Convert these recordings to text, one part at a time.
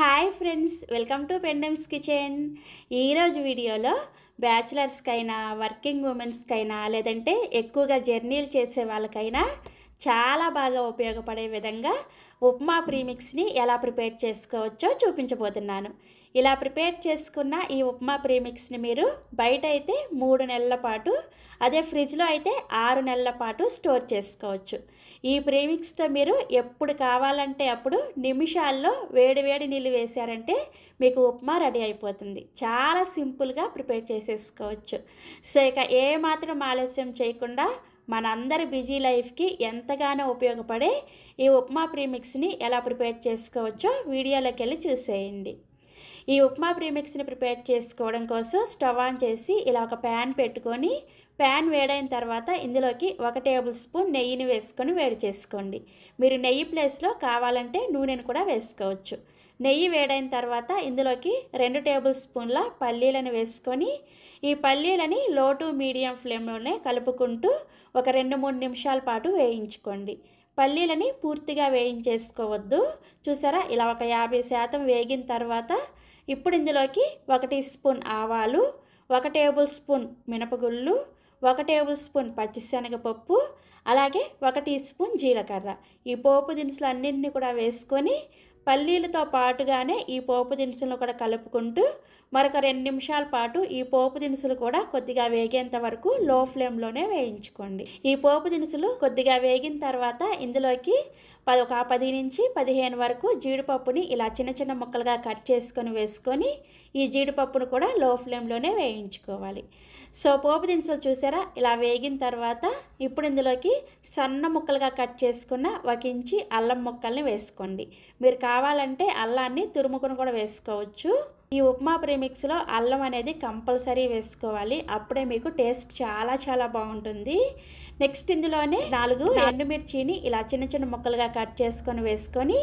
Hi friends, welcome to Pendam's kitchen. ఈరోజు వీడియోలో బ్యాచిలర్స్కైనా, working ఉమెన్స్కైనా, లేదంటే ఎక్కువగా జర్నీలు చేసే వాళ్ళకైనా చాలా బాగా ఉపయోగపడే విధంగా ఉప్మా ప్రీమిక్స్ని ఎలా ప్రిపేర్ చేసుకోవచ్చో చూపించబోతున్నాను. ఇలా ప్రిపేర్ చేసుకున్న ఈ ఉప్మా ప్రీమిక్స్ని మీరు బయట అయితే 3 నెలల పాటు, అదే ఫ్రిడ్జ్లో అయితే 6 నెలల పాటు స్టోర్ చేసుకోవచ్చు. ఈ ప్రీమిక్స్తో మీరు ఎప్పుడు కావాలంటే అప్పుడు నిమిషాల్లో వేడి వేడి నీళ్ళు వేశారంటే మీకు ఉప్మా రెడీ అయిపోతుంది. చాలా సింపుల్గా ప్రిపేర్ చేసేసుకోవచ్చు. సో ఇక ఏమాత్రం ఆలస్యం చేయకుండా మనందరి బిజీ లైఫ్కి ఎంతగానో ఉపయోగపడే ఈ ఉప్మా ప్రీమిక్స్ని ఎలా ప్రిపేర్ చేసుకోవచ్చో వీడియోలోకి వెళ్ళి చూసేయండి. ఈ ఉప్మా ప్రీమిక్స్ని ప్రిపేర్ చేసుకోవడం కోసం స్టవ్ ఆన్ చేసి ఇలా ఒక ప్యాన్ పెట్టుకొని, ప్యాన్ వేడైన తర్వాత ఇందులోకి 1 టేబుల్ స్పూన్ నెయ్యిని వేసుకొని వేడి చేసుకోండి. మీరు నెయ్యి ప్లేస్లో కావాలంటే నూనెను కూడా వేసుకోవచ్చు. నెయ్యి వేడైన తర్వాత ఇందులోకి 2 టేబుల్ స్పూన్ల పల్లీలను వేసుకొని, ఈ పల్లీలని లో టు మీడియం ఫ్లేమ్లోనే కలుపుకుంటూ ఒక 2-3 నిమిషాల పాటు వేయించుకోండి. పల్లీలని పూర్తిగా వేయించేసుకోవద్దు. చూసారా, ఇలా ఒక 50% వేగిన తర్వాత ఇప్పుడు ఇందులోకి 1 టీ స్పూన్ ఆవాలు, 1 టేబుల్ స్పూన్ మినపగుళ్ళు, 1 టేబుల్ స్పూన్ పచ్చిశనగపప్పు, అలాగే 1 టీ స్పూన్ జీలకర్ర, ఈ పోపు దినుసులు అన్నింటినీ కూడా వేసుకొని పల్లీలతో పాటుగానే ఈ పోపు దినుసులను కూడా కలుపుకుంటూ మరొక 2 నిమిషాల పాటు ఈ పోపు దినుసులు కూడా కొద్దిగా వేగేంత వరకు లో ఫ్లేమ్లోనే వేయించుకోండి. ఈ పోపు దినుసులు కొద్దిగా వేగిన తర్వాత ఇందులోకి ఒక 10 నుంచి 15 వరకు జీడిపప్పుని ఇలా చిన్న చిన్న ముక్కలుగా కట్ చేసుకొని వేసుకొని ఈ జీడిపప్పును కూడా లో ఫ్లేమ్లోనే వేయించుకోవాలి. సో పోపు దినుసులు చూసారా, ఇలా వేగిన తర్వాత ఇప్పుడు ఇందులోకి సన్న ముక్కలుగా కట్ చేసుకున్న 1 ఇంచి అల్లం ముక్కల్ని వేసుకోండి. మీరు కావాలంటే అల్లాన్ని తురుముకొని కూడా వేసుకోవచ్చు. ఈ ఉప్మా ప్రీమిక్స్లో అల్లం అనేది కంపల్సరీ వేసుకోవాలి, అప్పుడే మీకు టేస్ట్ చాలా బాగుంటుంది. నెక్స్ట్ ఇందులోనే 4 ఎండుమిర్చిని ఇలా చిన్న చిన్న ముక్కలుగా కట్ చేసుకొని వేసుకొని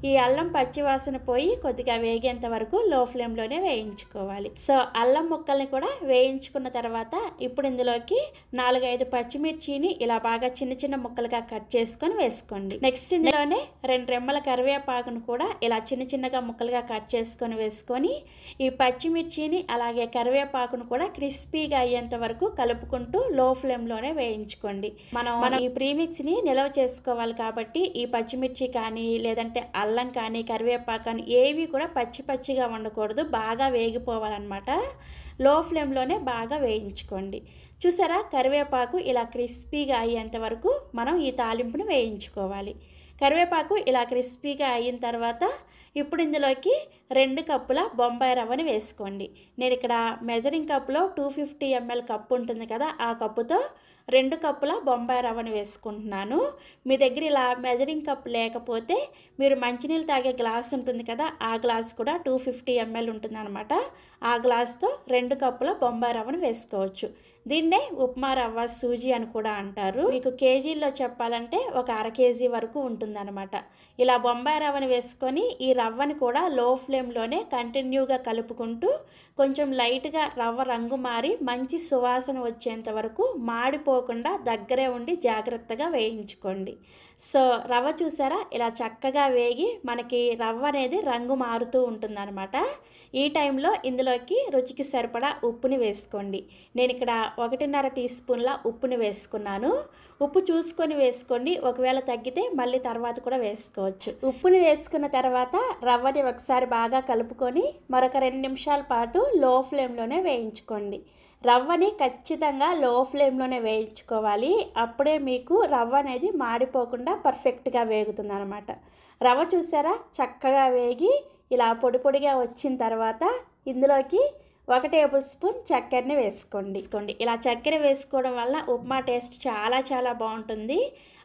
ఈ అల్లం పచ్చివాసన పోయి కొద్దిగా వేగేంత వరకు లో ఫ్లేమ్లోనే వేయించుకోవాలి. సో అల్లం ముక్కల్ని కూడా వేయించుకున్న తర్వాత ఇప్పుడు ఇందులోకి 4-5 పచ్చిమిర్చిని ఇలా బాగా చిన్న చిన్న ముక్కలుగా కట్ చేసుకొని వేసుకోండి. నెక్స్ట్ ఇందులోనే 2 రెమ్మల కరివేపాకును కూడా ఇలా చిన్న చిన్నగా ముక్కలుగా కట్ చేసుకొని వేసుకొని ఈ పచ్చిమిర్చిని అలాగే కరివేపాకును కూడా క్రిస్పీగా అయ్యేంత వరకు కలుపుకుంటూ లో ఫ్లేమ్లోనే వేయించుకోండి. మనం ఈ ప్రీమిక్స్ని నిల్వ చేసుకోవాలి కాబట్టి ఈ పచ్చిమిర్చి కానీ, లేదంటే అల్లం కానీ, కరివేపాకు కానీ ఏవి కూడా పచ్చిగా ఉండకూడదు, బాగా వేగిపోవాలన్నమాట. లో ఫ్లేమ్లోనే బాగా వేయించుకోండి. చూసారా, కరివేపాకు ఇలా క్రిస్పీగా అయ్యేంత వరకు మనం ఈ తాలింపును వేయించుకోవాలి. కరివేపాకు ఇలా క్రిస్పీగా అయిన తర్వాత ఇప్పుడు ఇందులోకి 2 కప్పుల బొంబాయి రవ్వని వేసుకోండి. నేను ఇక్కడ మెజరింగ్ కప్లో 250 ml కప్పు ఉంటుంది కదా, ఆ కప్పుతో 2 కప్పుల బొంబాయి రవ్వని వేసుకుంటున్నాను. మీ దగ్గర ఇలా మెజరింగ్ కప్ లేకపోతే మీరు మంచినీళ్ళు తాగే గ్లాస్ ఉంటుంది కదా, ఆ గ్లాస్ కూడా 250 ml ఉంటుందన్నమాట. ఆ గ్లాస్తో 2 కప్పుల బొంబాయి రవ్వని వేసుకోవచ్చు. దీన్నే ఉప్మా రవ్వ, సూజీ అని కూడా అంటారు. మీకు కేజీల్లో చెప్పాలంటే ఒక 1/2 కేజీ వరకు ఉంటుందన్నమాట. ఇలా బొంబాయి రవ్వని వేసుకొని ఈ రవ్వని కూడా లో ఫ్లేమ్లోనే కంటిన్యూగా కలుపుకుంటూ కొంచెం లైట్గా రవ్వ రంగు మారి మంచి సువాసన వచ్చేంత వరకు మాడిపోకుండా దగ్గరే ఉండి జాగ్రత్తగా వేయించుకోండి. సో రవ్వ చూసారా, ఇలా చక్కగా వేగి మనకి రవ్వ అనేది రంగు మారుతూ ఉంటుందన్నమాట. ఈ టైంలో ఇందులోకి రుచికి సరిపడా ఉప్పుని వేసుకోండి. నేను ఇక్కడ 1.5 టీ స్పూన్ల ఉప్పుని వేసుకున్నాను. ఉప్పు చూసుకొని వేసుకోండి, ఒకవేళ తగ్గితే మళ్ళీ తర్వాత కూడా వేసుకోవచ్చు. ఉప్పుని వేసుకున్న తర్వాత రవ్వని ఒకసారి బాగా కలుపుకొని మరొక 2 నిమిషాల పాటు లో ఫ్లేమ్లోనే వేయించుకోండి. రవ్వని ఖచ్చితంగా లో ఫ్లేమ్లోనే వేయించుకోవాలి, అప్పుడే మీకు రవ్వ అనేది మాడిపోకుండా పర్ఫెక్ట్గా వేగుతుంది అనమాట. రవ్వ చూసారా, చక్కగా వేగి ఇలా పొడిగా వచ్చిన తర్వాత ఇందులోకి 1 టేబుల్ స్పూన్ చక్కెరని వేసుకోండి. ఇలా చక్కెర వేసుకోవడం వల్ల ఉప్మా టేస్ట్ చాలా బాగుంటుంది.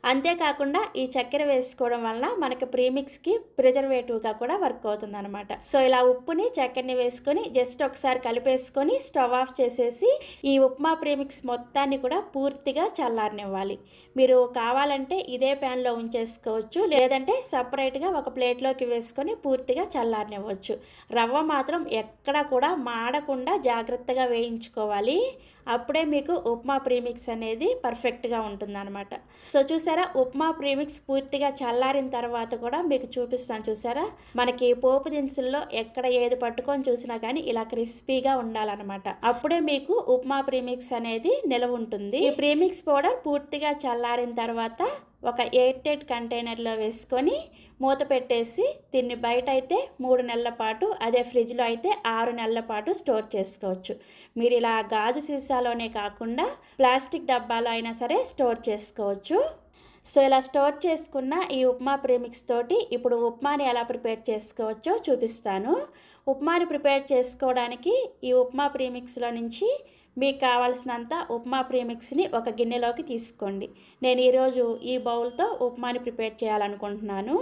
అంతేకాకుండా ఈ చక్కెర వేసుకోవడం వల్ల మనకి ప్రీమిక్స్కి ప్రిజర్వేటివ్గా కూడా వర్క్ అవుతుంది అనమాట. సో ఇలా ఉప్పుని చక్కెరని వేసుకొని జస్ట్ ఒకసారి కలిపేసుకొని స్టవ్ ఆఫ్ చేసేసి ఈ ఉప్మా ప్రీమిక్స్ మొత్తాన్ని కూడా పూర్తిగా చల్లారనివ్వాలి. మీరు కావాలంటే ఇదే ప్యాన్లో ఉంచేసుకోవచ్చు, లేదంటే సపరేట్గా ఒక ప్లేట్లోకి వేసుకొని పూర్తిగా చల్లారనివ్వచ్చు. రవ్వ మాత్రం ఎక్కడ కూడా మాడకుండా జాగ్రత్తగా వేయించుకోవాలి, అప్పుడే మీకు ఉప్మా ప్రీమిక్స్ అనేది పర్ఫెక్ట్గా ఉంటుందన్నమాట. సో చూసారా, ఉప్మా ప్రీమిక్స్ పూర్తిగా చల్లారిన తర్వాత కూడా మీకు చూపిస్తాను. చూసారా, మనకి పోపు దినుసుల్లో ఎక్కడ ఏది పట్టుకొని చూసినా కానీ ఇలా క్రిస్పీగా ఉండాలన్నమాట. అప్పుడే మీకు ఉప్మా ప్రీమిక్స్ అనేది నిలవ ఉంటుంది. ఈ ప్రీమిక్స్ పౌడర్ పూర్తిగా చల్లారిన తర్వాత ఒక ఎయిర్ టైట్ కంటైనర్లో వేసుకొని మూత పెట్టేసి దీన్ని బయట అయితే 3 నెలల పాటు, అదే ఫ్రిడ్జ్లో అయితే 6 నెలల పాటు స్టోర్ చేసుకోవచ్చు. మీరు ఇలా గాజు సీసాలోనే కాకుండా ప్లాస్టిక్ డబ్బాలో అయినా సరే స్టోర్ చేసుకోవచ్చు. సో ఇలా స్టోర్ చేసుకున్న ఈ ఉప్మా ప్రీమిక్స్ తోటి ఇప్పుడు ఉప్మాని ఎలా ప్రిపేర్ చేసుకోవచ్చో చూపిస్తాను. ఉప్మాని ప్రిపేర్ చేసుకోవడానికి ఈ ఉప్మా ప్రీమిక్స్లో నుంచి మీకు కావాల్సినంత ఉప్మా ప్రీమిక్స్ని ఒక గిన్నెలోకి తీసుకోండి. నేను ఈరోజు ఈ బౌల్తో ఉప్మాని ప్రిపేర్ చేయాలనుకుంటున్నాను,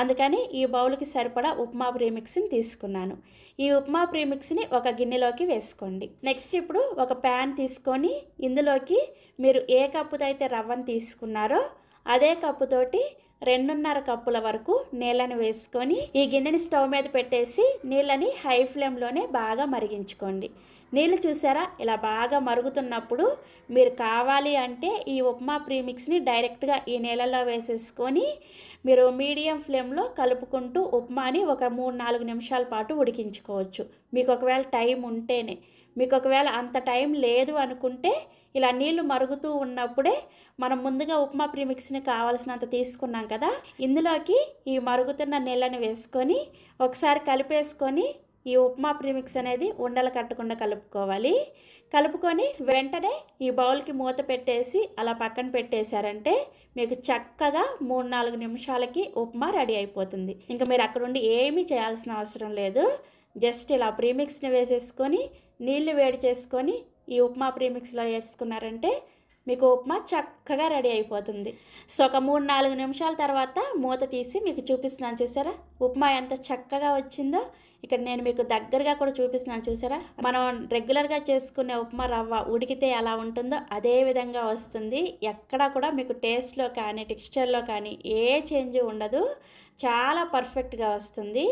అందుకని ఈ బౌల్కి సరిపడా ఉప్మా ప్రీమిక్స్ని తీసుకున్నాను. ఈ ఉప్మా ప్రీమిక్స్ని ఒక గిన్నెలోకి వేసుకోండి. నెక్స్ట్ ఇప్పుడు ఒక ప్యాన్ తీసుకొని ఇందులోకి మీరు ఏ కప్పుతో అయితే రవ్వను తీసుకున్నారో అదే కప్పుతోటి 2.5 కప్పుల వరకు నీళ్ళని వేసుకొని ఈ గిన్నెని స్టవ్ మీద పెట్టేసి నీళ్ళని హై ఫ్లేమ్లోనే బాగా మరిగించుకోండి. నీళ్ళు చూసారా, ఇలా బాగా మరుగుతున్నప్పుడు మీరు కావాలి అంటే ఈ ఉప్మా ప్రీమిక్స్ని డైరెక్ట్గా ఈ నీళ్ళలో వేసేసుకొని మీరు మీడియం ఫ్లేమ్లో కలుపుకుంటూ ఉప్మాని ఒక 3-4 నిమిషాల పాటు ఉడికించుకోవచ్చు. మీకు ఒకవేళ టైం ఉంటేనే. మీకు ఒకవేళ అంత టైం లేదు అనుకుంటే ఇలా నీళ్లు మరుగుతూ ఉన్నప్పుడే మనం ముందుగా ఉప్మా ప్రీమిక్స్ని కావాల్సినంత తీసుకున్నాం కదా, ఇందులోకి ఈ మరుగుతున్న నీళ్ళని వేసుకొని ఒకసారి కలిపేసుకొని ఈ ఉప్మా ప్రీమిక్స్ అనేది ఉండలు కట్టకుండా కలుపుకోవాలి. కలుపుకొని వెంటనే ఈ బౌల్కి మూత పెట్టేసి అలా పక్కన పెట్టేశారంటే మీకు చక్కగా 3-4 నిమిషాలకి ఉప్మా రెడీ అయిపోతుంది. ఇంకా మీరు అక్కడ ఉండి ఏమీ చేయాల్సిన అవసరం లేదు. జస్ట్ ఇలా ప్రీమిక్స్ని వేసేసుకొని నీళ్లు వేడి చేసుకొని ఈ ఉప్మా ప్రీమిక్స్లో వేసుకున్నారంటే మీకు ఉప్మా చక్కగా రెడీ అయిపోతుంది. సో ఒక 3-4 నిమిషాల తర్వాత మూత తీసి మీకు చూపిస్తున్నాను. చూసారా ఉప్మా ఎంత చక్కగా వచ్చిందో. ఇక్కడ నేను మీకు దగ్గరగా కూడా చూపిస్తున్నాను. చూసారా, మనం రెగ్యులర్గా చేసుకునే ఉప్మా రవ్వ ఉడికితే ఎలా ఉంటుందో అదే విధంగా వస్తుంది. ఎక్కడా కూడా మీకు టేస్ట్లో కానీ టెక్స్చర్లో కానీ ఏ చేంజ్ ఉండదు. చాలా పర్ఫెక్ట్గా వస్తుంది.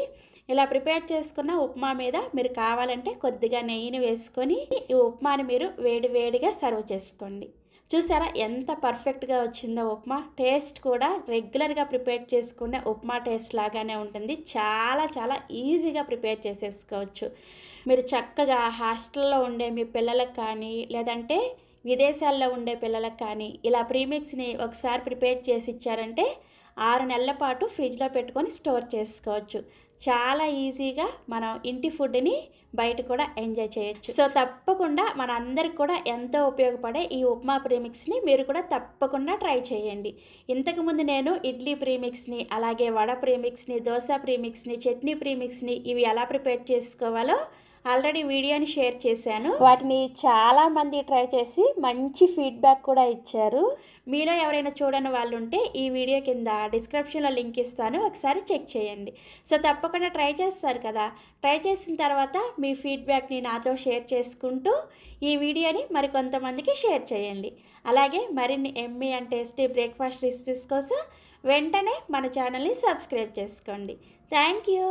ఇలా ప్రిపేర్ చేసుకున్న ఉప్మా మీద మీరు కావాలంటే కొద్దిగా నెయ్యిని వేసుకొని ఈ ఉప్మాని మీరు వేడివేడిగా సర్వ్ చేసుకోండి. చూసారా ఎంత పర్ఫెక్ట్గా వచ్చిందో ఉప్మా. టేస్ట్ కూడా రెగ్యులర్గా ప్రిపేర్ చేసుకునే ఉప్మా టేస్ట్ లాగానే ఉంటుంది. చాలా చాలా ఈజీగా ప్రిపేర్ చేసేసుకోవచ్చు. మీరు చక్కగా హాస్టల్లో ఉండే మీ పిల్లలకు కానీ లేదంటే విదేశాల్లో ఉండే పిల్లలకు కానీ ఇలా ప్రీమిక్స్ని ఒకసారి ప్రిపేర్ చేసి ఇచ్చారంటే 6 నెలల పాటు ఫ్రిడ్జ్లో పెట్టుకొని స్టోర్ చేసుకోవచ్చు. చాలా ఈజీగా మనం ఇంటి ఫుడ్ని బయట కూడా ఎంజాయ్ చేయొచ్చు. సో తప్పకుండా మనందరికి కూడా ఎంతో ఉపయోగపడే ఈ ఉప్మా ప్రీమిక్స్ని మీరు కూడా తప్పకుండా ట్రై చేయండి. ఇంతకుముందు నేను ఇడ్లీ ప్రీమిక్స్ని, అలాగే వడ ప్రీమిక్స్ని, దోశ ప్రీమిక్స్ని, చట్నీ ప్రీమిక్స్ని ఇవి ఎలా ప్రిపేర్ చేసుకోవాలో ఆల్రెడీ వీడియోని షేర్ చేశాను. వాటిని చాలామంది ట్రై చేసి మంచి ఫీడ్బ్యాక్ కూడా ఇచ్చారు. మీలో ఎవరైనా చూడని వాళ్ళు ఉంటే ఈ వీడియో కింద డిస్క్రిప్షన్లో లింక్ ఇస్తాను, ఒకసారి చెక్ చేయండి. సో తప్పకుండా ట్రై చేస్తారు కదా. ట్రై చేసిన తర్వాత మీ ఫీడ్బ్యాక్ని నాతో షేర్ చేసుకుంటూ ఈ వీడియోని మరికొంతమందికి షేర్ చేయండి. అలాగే మరిన్ని Emmy and tasty breakfast recipes కోసం వెంటనే మన ఛానల్ని సబ్స్క్రైబ్ చేసుకోండి. Thank you.